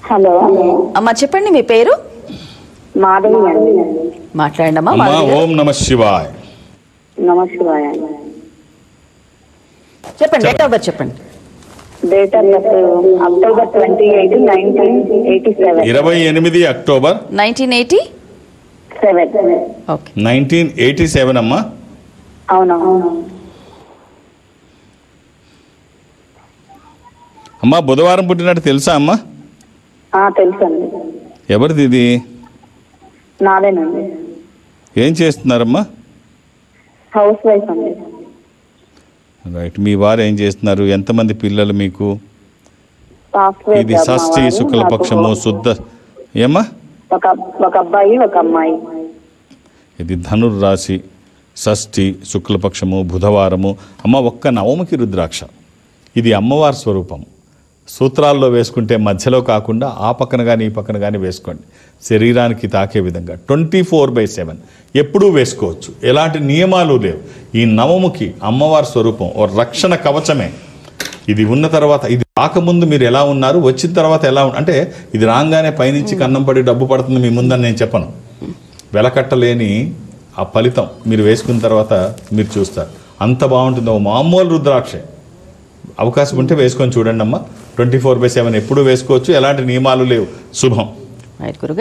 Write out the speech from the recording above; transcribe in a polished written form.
Hello అమ్మా చెప్పండి మీ పేరు మాధవి అండి. మాట్లాడండి అమ్మా ఓం నమ శివాయ. నమస్కారం. చెప్పండి డేట్ ఆఫ్ బర్త్ చెప్పండి. Date of birth October 28, 1987. 28 October 1987. Okay 1987 అమ్మా. అవునవును. అమ్మా బుధవారం పుట్టినట్టు తెలుసా అమ్మా? తెలుసండి. ఎవరిది ఇది? నాదేనండి. ఏం చేస్తున్నారమ్మా? హౌస్ వైఫ్ అండి. రైట్. మీ వారు ఏం చేస్తున్నారు? ఎంతమంది పిల్లలు మీకు? సాఫ్ట్వేర్ ఇది జాబ్ మా షష్ఠి వారు. శుక్లపక్షము నాకు శుద్ధ ఏమ్మా? ఒక అబ్బాయి ఒక అమ్మాయి. ఇది ధనుర్రాశి, షష్ఠి శుక్లపక్షము బుధవారము. అమ్మ ఒక్క నవముకి రుద్రాక్ష. ఇది అమ్మవారి స్వరూపం. సూత్రాల్లో వేసుకుంటే మధ్యలో కాకుండా ఆ పక్కన కానీ ఈ పక్కన కానీ వేసుకోండి, శరీరానికి తాకే విధంగా 24/7 ఎప్పుడూ వేసుకోవచ్చు. ఎలాంటి నియమాలు లేవు. ఈ నవముకి అమ్మవారి స్వరూపం ఓ రక్షణ కవచమే. ఇది ఉన్న తర్వాత, ఇది రాకముందు మీరు ఎలా ఉన్నారు, వచ్చిన తర్వాత ఎలా అంటే ఇది రాగానే పైనుంచి కన్నం పడి డబ్బు పడుతుంది మీ ముందని నేను చెప్పను. వెలకట్టలేని ఆ ఫలితం మీరు వేసుకున్న తర్వాత మీరు చూస్తారు. అంత బాగుంటుంది. ఓ మామూలు రుద్రాక్షే. అవకాశం ఉంటే వేసుకొని చూడండి అమ్మా. 24/7 ఎప్పుడూ వేసుకోవచ్చు. ఎలాంటి నియమాలు లేవు. శుభం. రైట్ గురుగారు.